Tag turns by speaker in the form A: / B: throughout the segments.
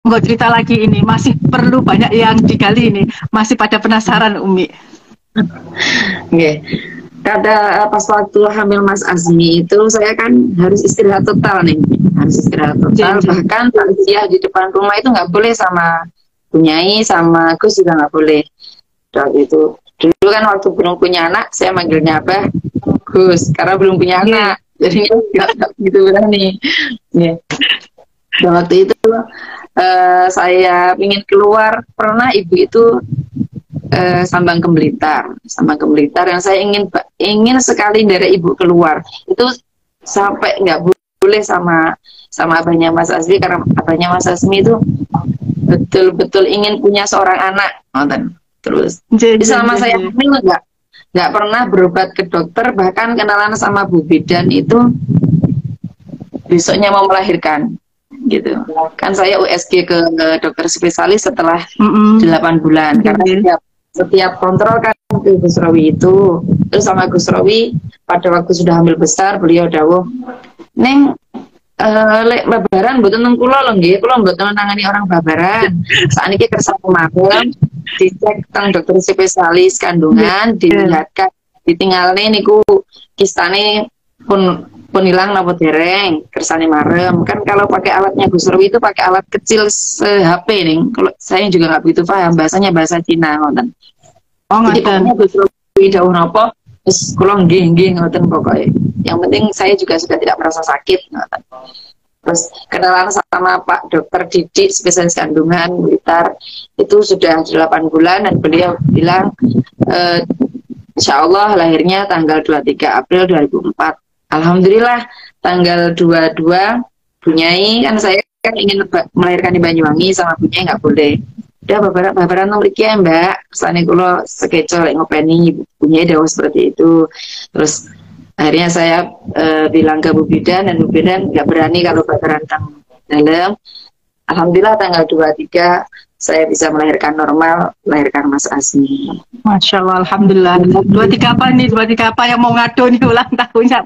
A: Nggak cerita lagi ini, masih perlu banyak yang digali ini, masih pada penasaran Umi.
B: Nggih. Kata pas waktu hamil Mas Azmi itu saya kan harus istirahat total nih, harus istirahat total.
A: Jen.
B: Bahkan takziah di depan rumah itu nggak boleh, sama Bunyai sama Gus juga nggak boleh. Waktu itu dulu kan waktu belum punya anak saya manggilnya Abah Gus karena belum punya anak, jadi nggak gitu berani. Yeah. Dan waktu itu saya ingin keluar, pernah ibu itu sambang ke Blitar yang saya ingin sekali dari ibu keluar itu sampai nggak boleh sama abahnya Mas Azmi, karena abahnya Mas Azmi itu betul-betul ingin punya seorang anak, nonton. Terus selama saya hamil nggak pernah berobat ke dokter, bahkan kenalan sama Bu Bidan itu besoknya mau melahirkan gitu kan. Saya USG ke dokter spesialis setelah 8 bulan karena setiap kontrol kan ke Gus Rawi itu. Terus sama Gus Rawi pada waktu sudah hamil besar beliau dawuh, Neng lek babaran mboten teng kula lho nggih, kula mboten nangani orang babaran. Sakniki kersa kemarin dicek teng dokter spesialis kandungan, dilihatkan ditinggalne niku kistane pun hilang napa dereng, kersane marem. Kan kalau pakai alatnya Gus Rawi itu pakai alat kecil se-HP nih. Kalau saya juga nggak begitu paham bahasanya, bahasa Cina ngoten.
A: Oh,
B: jadi pokoknya Gus Rawi dawuh napa wis kula nggih ngoten pokoknya. Yang penting saya juga sudah tidak merasa sakit ngoten. Terus kenalan sama Pak Dokter Didik spesialis kandungan Blitar itu sudah 8 bulan dan beliau bilang insya Allah lahirnya tanggal 23 April 2004. Alhamdulillah tanggal 22 Bunyai, kan saya kan ingin melahirkan di Banyuwangi, sama Bunyai nggak boleh. Udah babaran nomor iki ya Mbak, kesane kula sekecol ngopeni Bunyai dawuh seperti itu. Terus akhirnya saya bilang ke Bu Bidan, dan Bu Bidan nggak berani kalau babaran tang dalam. Alhamdulillah tanggal 23 saya bisa melahirkan normal, melahirkan Mas Azmi.
A: Masya Allah, Alhamdulillah. 23 apa nih? 23 apa yang mau ngadu nih ulang tahunnya?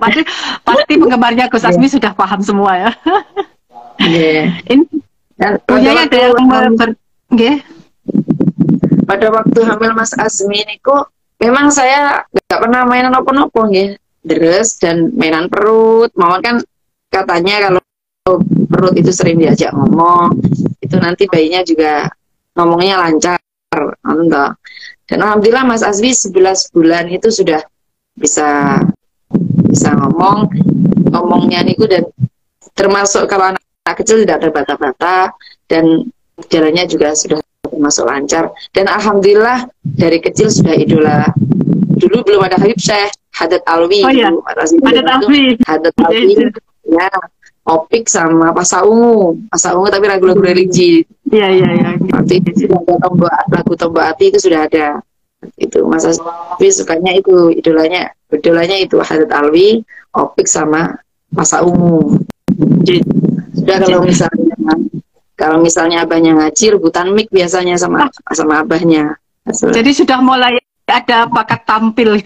A: Pasti penggemarnya Gus Azmi sudah paham semua ya. Ini punya ada yang
B: pada waktu hamil Mas Azmi ini kok memang saya nggak pernah mainan apa-apa ya, deres dan mainan perut. Mawon kan katanya kalau perut itu sering diajak ngomong, itu nanti bayinya juga ngomongnya lancar, entah. Dan alhamdulillah Mas Azmi 11 bulan itu sudah bisa ngomongnya niku, dan termasuk kalau anak kecil tidak terbata-bata dan jalannya juga sudah termasuk lancar. Dan alhamdulillah dari kecil sudah idola. Dulu belum ada Habib Syekh, Haddad Alwi.
A: Oh iya,
B: Haddad Alwi ya, Opik sama Pasha Ungu tapi lagu-lagu religi.
A: Iya.
B: Nanti sudah ada lagu Tombak Hati itu sudah ada. Itu Mas Azmi sukanya itu, idolanya itu Haddad Alwi, Opik sama Pasha Ungu. Sudah kalau misalnya abahnya ngaji, rebutan mic biasanya sama abahnya.
A: Jadi sudah mulai ada bakat tampil.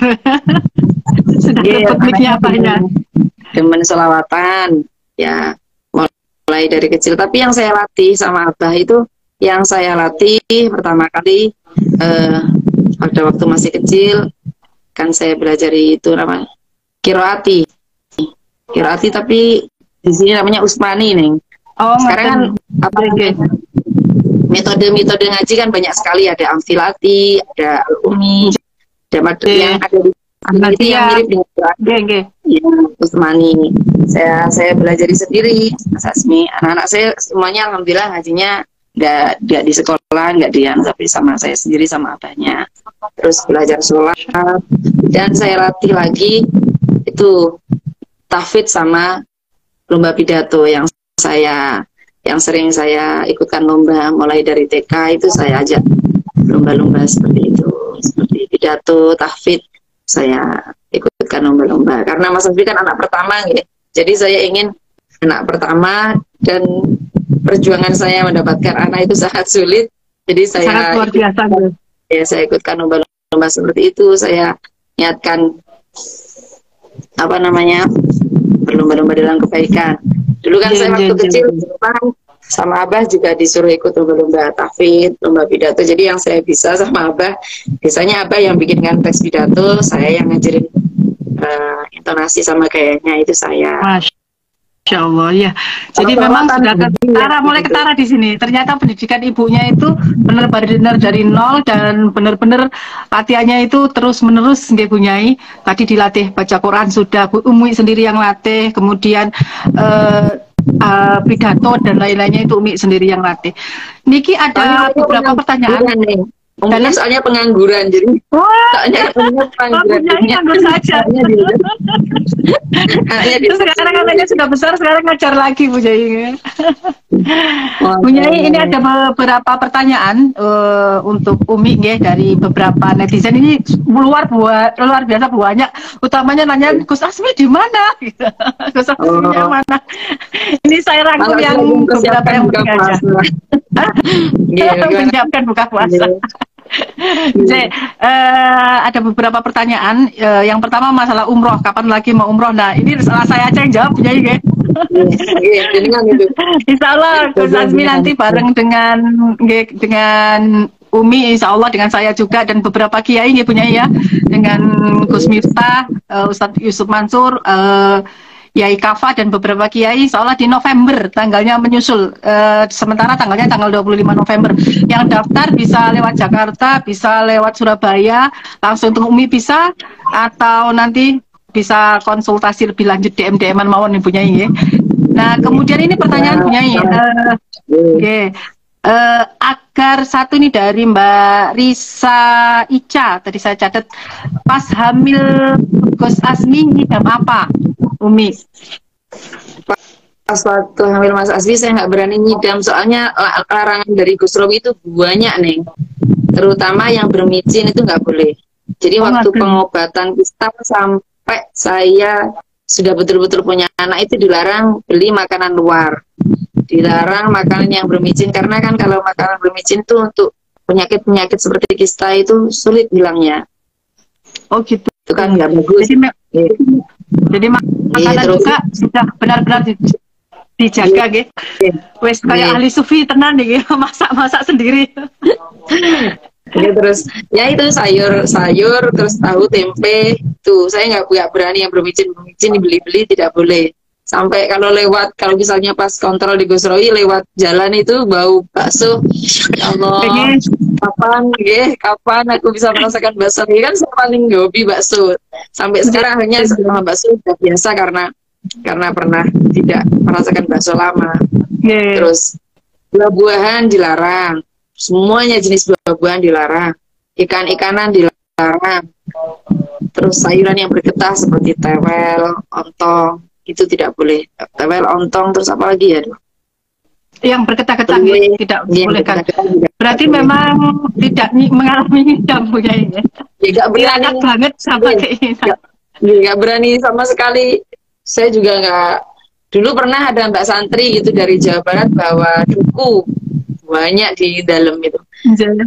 A: Sudah rebut mic-nya abahnya.
B: Demen selawatan ya, mulai dari kecil. Tapi yang saya latih sama abah itu, yang saya latih pertama kali pada waktu masih kecil kan saya belajar itu namanya kiroati, tapi di sini namanya Usmani nih. Sekarang kan metode ngaji kan banyak sekali, ada Amfilati, ada Al-Umi, ada yang ada di yang mirip dengan ya, Usmani. Saya belajar sendiri, Mas Azmi. Anak-anak saya semuanya alhamdulillah ngajinya nggak di sekolah, nggak tapi sama saya sendiri sama abahnya. Terus belajar sholat, dan saya latih lagi itu tahfidz sama lomba pidato yang sering saya ikutkan lomba, mulai dari TK itu saya ajak lomba-lomba seperti itu, seperti pidato, tahfidz, saya ikutkan lomba-lomba. Karena Mas Azmi kan anak pertama ya. Jadi saya ingin anak pertama, dan perjuangan saya mendapatkan anak itu sangat sulit. Jadi saya
A: luar biasa.
B: Saya ikutkan lomba-lomba seperti itu. Saya niatkan berlomba-lomba dalam kebaikan. Dulu kan saya waktu kecil sama Abah juga disuruh ikut lomba-lomba tahfidz, lomba pidato. Jadi yang saya bisa sama Abah, biasanya Abah yang bikinkan teks pidato, saya yang ngajarin intonasi sama gayanya itu saya.
A: Masya Allah ya. Jadi memang sudah ketara, mulai ketara di sini. Ternyata pendidikan ibunya itu benar-benar dari nol dan benar-benar latihannya itu terus menerus nggih Bu Nyai. Tadi dilatih baca Quran sudah, Bu Umi sendiri yang latih, kemudian pidato dan lain-lainnya itu Umi sendiri yang latih. Niki ada beberapa pertanyaan.
B: Umumnya soalnya pengangguran, jadi soalnya pengangguran
A: nganggur saja. Sekarang katanya sudah besar, sekarang ngajar lagi Bu Nyai. Bu Nyai, ini ada beberapa pertanyaan untuk Umi ya, dari beberapa netizen. Ini luar biasa banyak. Utamanya nanya Gus Asmi di mana? Gitu. Gus Asminya mana? Ini saya rangkum yang beberapa yang berkaca. Menyiapkan buka puasa. Ada beberapa pertanyaan. Yang pertama masalah umroh, kapan lagi mau umroh? Nah, ini salah saya aja yang jawab, Nyai, ya. Insya Allah Gus Asmi nanti bareng dengan Umi, insya Allah dengan saya juga dan beberapa kiai ya punya ya, dengan Gus Miftah, Ustadz Yusuf Mansur, Yai Kafa dan beberapa kiai, insya Allah di November tanggalnya menyusul. Sementara tanggalnya tanggal 25 November. Yang daftar bisa lewat Jakarta, bisa lewat Surabaya, langsung untuk Umi bisa, atau nanti bisa konsultasi lebih lanjut DM-an mawon Ibu Nyai ya. Nah, kemudian ini pertanyaan Bu Nyai. Agar satu ini dari Mbak Risa Ica, tadi saya catat, pas hamil Gus Asmi ngidam apa, Umi?
B: Pas waktu hamil Mas Asmi saya nggak berani ngidam, soalnya larangan dari Gus Robi itu banyak nih, terutama yang bermicin itu nggak boleh. Jadi waktu pengobatan kita sampai saya sudah betul-betul punya anak itu dilarang beli makanan luar, dilarang makanan yang bermicin, karena kan kalau makanan bermicin itu untuk penyakit-penyakit seperti kista itu sulit hilangnya.
A: Oh gitu.
B: Itu kan nggak bagus.
A: Jadi makanan juga sudah benar-benar dijaga gitu. Wes kayak ahli sufi tenan nih, masak-masak sendiri.
B: Ya, terus ya itu sayur terus tahu tempe tuh saya nggak berani yang bermicin dibeli-beli, tidak boleh. Sampai kalau misalnya pas kontrol di Gosroi lewat jalan itu bau bakso, ya Allah, kapan aku bisa merasakan bakso ini, kan saya paling hobi bakso. Sampai sekarang akhirnya sama bakso sudah biasa karena pernah tidak merasakan bakso lama. Terus buah-buahan dilarang, semuanya jenis buah-buahan dilarang, ikan-ikanan dilarang, terus sayuran yang bergetah seperti tewel, ontong itu tidak boleh. Tewel, ontong, terus apa lagi ya?
A: Yang bergetah-getah tidak boleh kan? Berarti memang tidak mengalami ngidam punya ini.
B: Tidak berani
A: banget sama kayak
B: nggak berani sama sekali. Saya juga nggak. Dulu pernah ada Mbak Santri gitu dari Jawa Barat bawa duku banyak di dalam itu.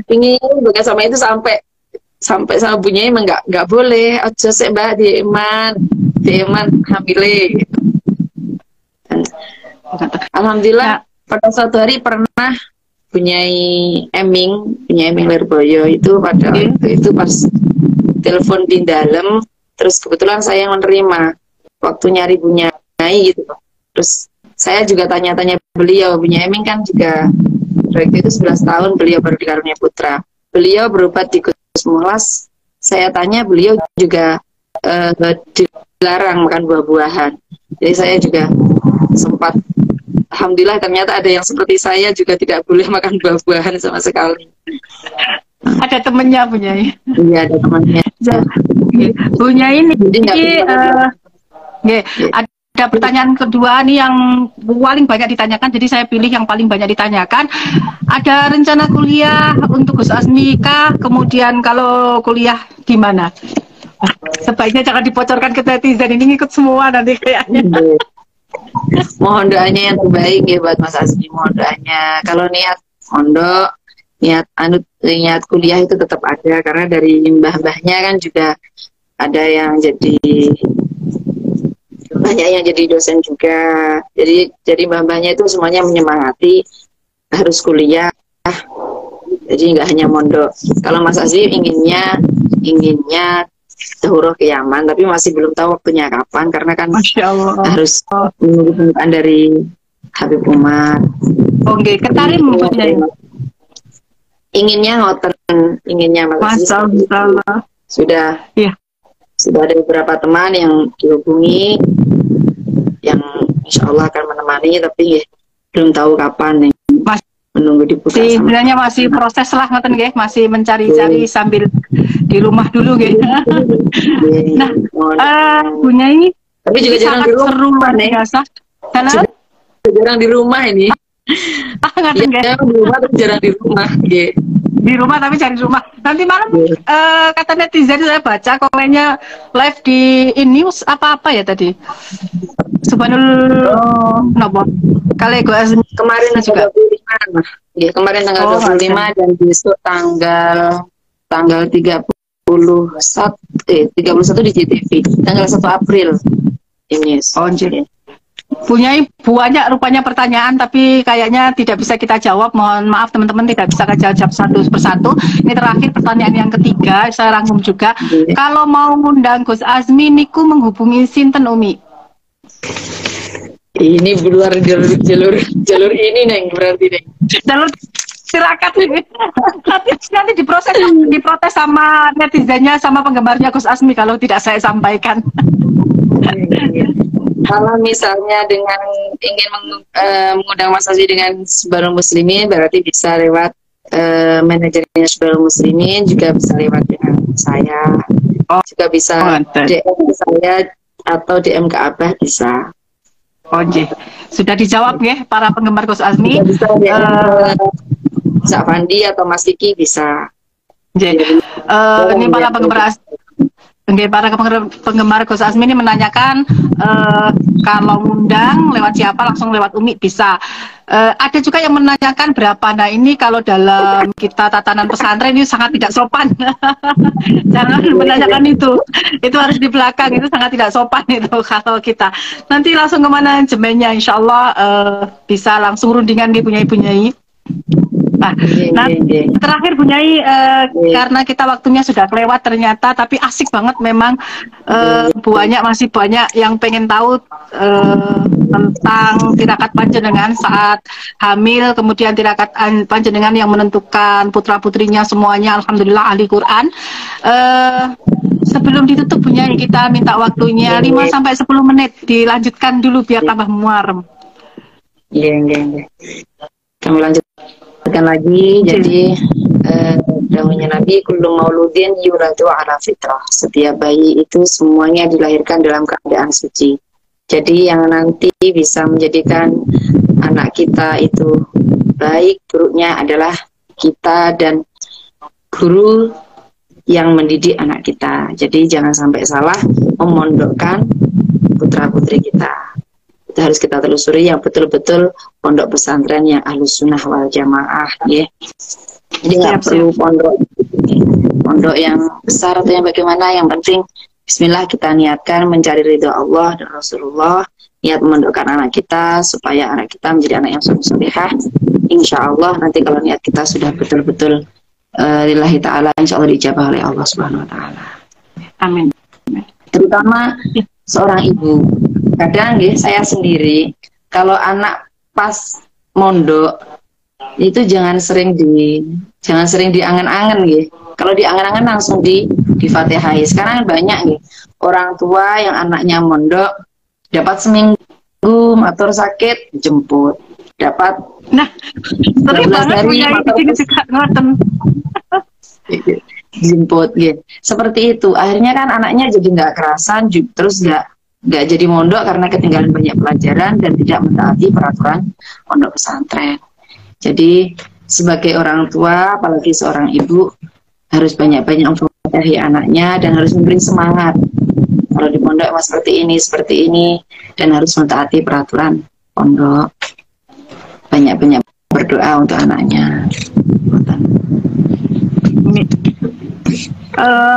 B: Ingin bukan sama itu sampai sama bunyinya emang nggak boleh. Ojo sih Mbak di Eman hamile gitu. Alhamdulillah pada suatu hari pernah punya Eming Lerboyo itu pada waktu itu pas telepon di dalam, terus kebetulan saya yang menerima waktu nyari Bu Nyai gitu. Terus saya juga tanya-tanya beliau, Bu Nyai Eming kan juga waktu itu 11 tahun beliau baru dikaruniai putra. Beliau berobat di Gus Mulas. Saya tanya, beliau juga dilarang makan buah-buahan. Jadi saya juga sempat, alhamdulillah ternyata ada yang seperti saya juga tidak boleh makan buah-buahan sama sekali.
A: Ada temennya Bu Nyai?
B: Iya, ada temannya.
A: Bu Nyai ini ada pertanyaan kedua nih yang paling banyak ditanyakan, jadi saya pilih yang paling banyak ditanyakan. Ada rencana kuliah untuk Gus Asmi kah? Kemudian kalau kuliah di mana? Sebaiknya jangan dibocorkan ke netizen, ini ngikut semua nanti kayaknya.
B: Mohon doanya yang terbaik ya buat Mas Asmi, mohon doanya. Kalau niat pondok, niat kuliah itu tetap ada, karena dari mbah-mbahnya kan juga ada yang jadi banyak yang jadi dosen juga. Jadi mbah-mbahnya itu semuanya menyemangati harus kuliah. Jadi nggak hanya mondok. Kalau Mas Azim inginnya Zuhroh ke Yaman, tapi masih belum tahu waktunya kapan karena kan harus menunggu pembukaan dari Habib Umar.
A: Oke, ketarim mempunyai.
B: Inginnya ngoten, inginnya Mas Azim. Sudah ada beberapa teman yang dihubungi yang insya Allah akan menemani, tapi belum tahu kapan nih. Menunggu dibuka.
A: Sebenarnya masih proses lah ngoten nggih, masih mencari-cari sambil di rumah dulu nggih. Nah, Bu Nyai
B: tapi juga jarang di rumah,
A: seru luar biasa.
B: Jarang di rumah ini.
A: Ngoten nggih.
B: Di rumah tapi jarang di rumah nggih.
A: Di rumah tapi cari rumah. Nanti malam kata netizen saya baca komennya live di news apa ya tadi. Subhanallah. Napa? Kali
B: Kemarin juga 25. Ya, kemarin tanggal 25 dan besok tanggal 31 di JTV. Tanggal 1 April. Ini.
A: Jadi. Punya banyak rupanya pertanyaan tapi kayaknya tidak bisa kita jawab. Mohon maaf teman-teman, tidak bisa kita jawab satu persatu. Ini terakhir pertanyaan yang ketiga, saya rangkum juga. Kalau mau ngundang Gus Azmi niku menghubungi sinten Umi?
B: Ini luar jalur ini Neng, berarti Neng.
A: Jalur tirakat ini. Nanti diprotes sama netizennya, sama penggemarnya Gus Azmi kalau tidak saya sampaikan.
B: Kalau misalnya dengan ingin mengundang Mas Azmi dengan Syibarul Muslimin, berarti bisa lewat manajernya Syibarul Muslimin, juga bisa lewat dengan saya, juga bisa DM ke saya atau DM ke Abah bisa.
A: Sudah dijawab ya para penggemar Gus Azmi.
B: Bisa Zak Fandi atau Mas Kiki bisa.
A: Ini para penggemar Gus Azmi ini menanyakan kalau ngundang lewat siapa, langsung lewat Umi bisa. Ada juga yang menanyakan berapa. Nah ini kalau dalam kita tatanan pesantren ini sangat tidak sopan. Jangan menanyakan itu harus di belakang, itu sangat tidak sopan itu kalau kita. Nanti langsung ke manajemennya, insya Allah bisa langsung rundingan nih punya-punyai. Nah, terakhir Bu Nyai, karena kita waktunya sudah kelewat ternyata, tapi asik banget memang. Masih banyak yang pengen tahu tentang tirakat panjenengan saat hamil, kemudian tirakat panjenengan yang menentukan putra putrinya semuanya alhamdulillah ahli Quran. Sebelum ditutup Bu Nyai, kita minta waktunya 5-10 menit, dilanjutkan dulu biar tambah muarem.
B: Iya. Kami lanjutkan lagi. Jadi dawuhnya Nabi, kullu mauludin yuladu ala fitrah. Setiap bayi itu semuanya dilahirkan dalam keadaan suci. Jadi yang nanti bisa menjadikan anak kita itu baik buruknya adalah kita dan guru yang mendidik anak kita. Jadi jangan sampai salah memondokkan putra putri kita. Itu harus kita telusuri yang betul-betul pondok pesantren yang Ahlus Sunnah wal Jamaah, ya. Jadi nggak perlu pondok yang besar atau yang bagaimana. Yang penting Bismillah, kita niatkan mencari ridho Allah dan Rasulullah, niat memondokkan anak kita supaya anak kita menjadi anak yang soleh-solehah. Insya Allah nanti kalau niat kita sudah betul-betul lillahi ta'ala, insya Allah dijabah oleh Allah Subhanahu Wa Ta'ala.
A: Amin.
B: Terutama seorang ibu. Kadang saya sendiri kalau anak pas mondok itu jangan sering diangan-angan Kalau diangan-angan langsung di Fatihai. Sekarang banyak orang tua yang anaknya mondok dapat seminggu motor sakit jemput, dapat
A: sering banget
B: jemput seperti itu. Akhirnya kan anaknya jadi nggak kerasan, terus nggak jadi mondok karena ketinggalan banyak pelajaran dan tidak mentaati peraturan pondok pesantren. Jadi sebagai orang tua, apalagi seorang ibu, harus banyak-banyak memfahahi anaknya dan harus memberi semangat. Kalau di pondok seperti ini, dan harus mentaati peraturan pondok. Banyak-banyak berdoa untuk anaknya.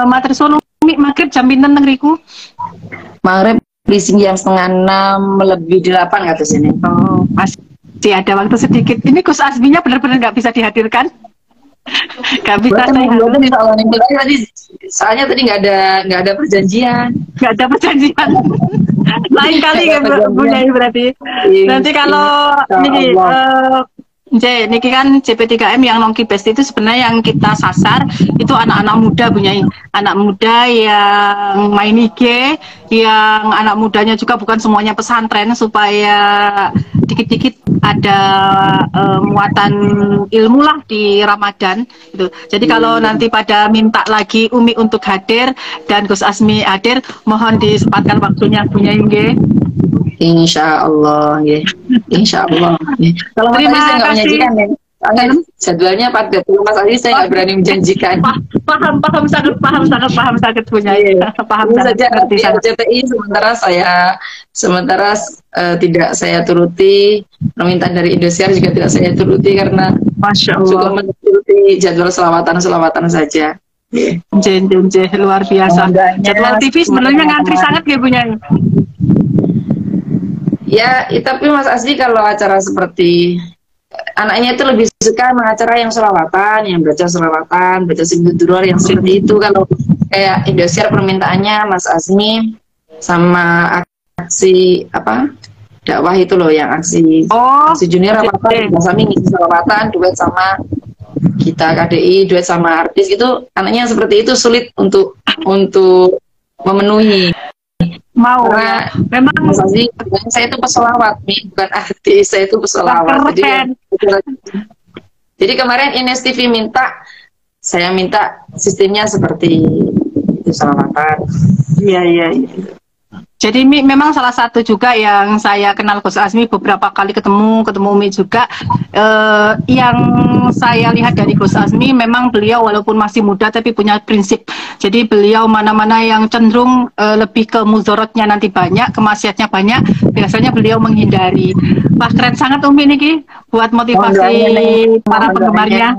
A: Matur suwun maghrib jam pinten teng riku?
B: Maghrib Bising jam 5:30 lebih 8 kata sini.
A: Oh, masih ada waktu sedikit. Ini Gus Azminya benar-benar nggak bisa dihadirkan. Nggak bisa
B: tadi, soalnya tadi nggak ada perjanjian.
A: Nggak ada perjanjian. Lain kali ya Bu Nyai berarti. Nanti kalau ini niki kan CP3M yang Nongki Best itu sebenarnya yang kita sasar itu anak-anak muda Bu Nyai. Anak muda yang main IG, yang anak mudanya juga bukan semuanya pesantren, supaya dikit-dikit ada muatan ilmu lah di Ramadan gitu. Jadi kalau nanti pada minta lagi Umi untuk hadir dan Gus Azmi hadir, mohon disempatkan waktunya Bu Nyai nggih.
B: Insya Allah, ya. Insya Allah. Ya. Kalau Mas Aziz saya nggak menjanjikan ya, soalnya jadwalnya padat. Kalau Mas Aziz saya nggak berani menjanjikan.
A: Paham sangat punya. Paham
B: saja RCTI sementara tidak saya turuti, permintaan dari Indosiar juga tidak saya turuti karena
A: Masya Allah.
B: cukup menuruti jadwal selawatan saja.
A: Luar biasa. Jadwal TV sebenarnya ngantri sangat ya punya.
B: Ya, tapi Mas Asdi kalau acara seperti anaknya itu lebih suka acara yang selawatan, yang baca selawatan, baca singgudurar yang seperti itu. Kalau kayak Indosiar permintaannya Mas Azmi sama aksi apa dakwah itu loh, yang aksi junior apa Mas Azmi ngisi selawatan, duet sama kita KDI, duet sama artis gitu. Anaknya seperti itu sulit untuk memenuhi.
A: Mau
B: karena memang saya itu pesolawat nih, bukan artis, saya itu pesolawat. Jadi kemarin Ines TV minta, saya minta sistemnya seperti itu, selawatan.
A: Iya. Jadi memang salah satu juga yang saya kenal Gus Azmi, beberapa kali ketemu Umi juga, yang saya lihat dari Gus Azmi memang beliau walaupun masih muda tapi punya prinsip. Jadi beliau mana-mana yang cenderung lebih ke mudorotnya nanti banyak, kemaksiatnya banyak, biasanya beliau menghindari. Wah, keren sangat Umi niki buat motivasi para penggemarnya.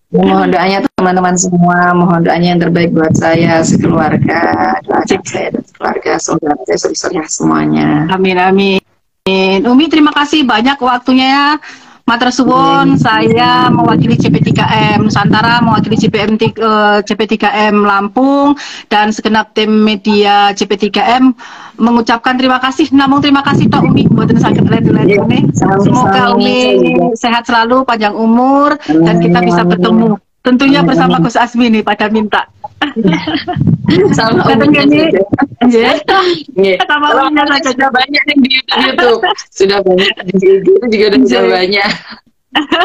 B: Mohon doanya teman-teman semua, mohon doanya yang terbaik buat saya sekeluarga, doakan saya dan keluarga, semoga saya sukses semuanya.
A: Amin. Umi terima kasih banyak waktunya ya. Matur suwun, saya mewakili CP3M Nusantara, mewakili CP3M Lampung dan segenap tim media CP3M mengucapkan terima kasih. Namun terima kasih Tok Umi buatan sakit led-led ini. Semoga Umi sehat selalu, panjang umur dan kita bisa bertemu. Tentunya bersama Gus Azmi nih pada minta.
B: Sama Umi sudah banyak yang di YouTube. Sudah banyak di YouTube juga sudah banyak.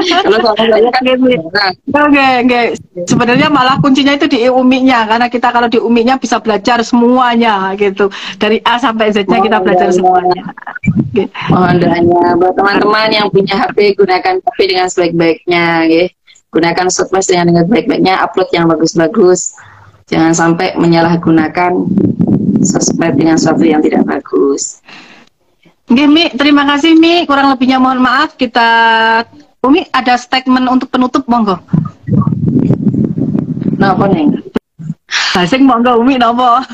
B: Kalau sama saya kan
A: enggak. Sebenarnya malah kuncinya itu di Uminya, karena kita kalau di Uminya bisa belajar semuanya gitu. Dari A sampai Z-nya kita belajar semuanya.
B: Mohon doanya buat teman-teman yang punya HP, gunakan HP dengan sebaik-baiknya, gunakan software dengan baik-baiknya, upload yang bagus-bagus. Jangan sampai menyalahgunakan sosmed dengan sesuatu yang tidak bagus.
A: Oke, Mi, terima kasih Mi. Kurang lebihnya mohon maaf. Umi ada statement untuk penutup, monggo.
B: Napa nih?
A: Sing monggo Umi napa?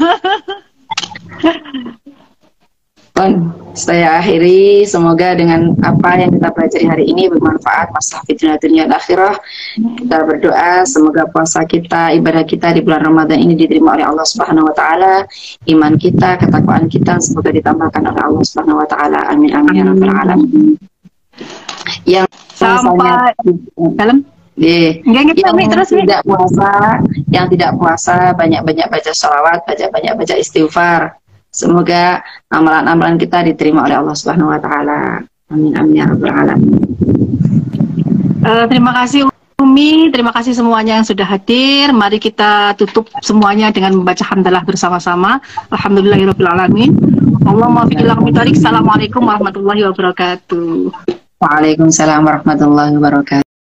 B: Saya akhiri, semoga dengan apa yang kita pelajari hari ini bermanfaat, masalah dunia dan akhirah. Kita berdoa semoga puasa kita, ibadah kita di bulan Ramadan ini diterima oleh Allah Subhanahu wa taala. Iman kita, ketakwaan kita semoga ditambahkan oleh Allah Subhanahu wa taala. Amin amin ya rabbal alamin. Yang
A: sampai dalam
B: yang tidak puasa banyak-banyak baca sholawat, banyak-banyak baca istighfar. Semoga amalan-amalan kita diterima oleh Allah Subhanahu wa taala. Amin amin ya rabbal alamin.
A: Terima kasih Umi, terima kasih semuanya yang sudah hadir. Mari kita tutup semuanya dengan membaca hamdalah bersama-sama. Alhamdulillahirabbil alamin. Allahumma fiqhil. Assalamualaikum warahmatullahi wabarakatuh.
B: Waalaikumsalam warahmatullahi wabarakatuh.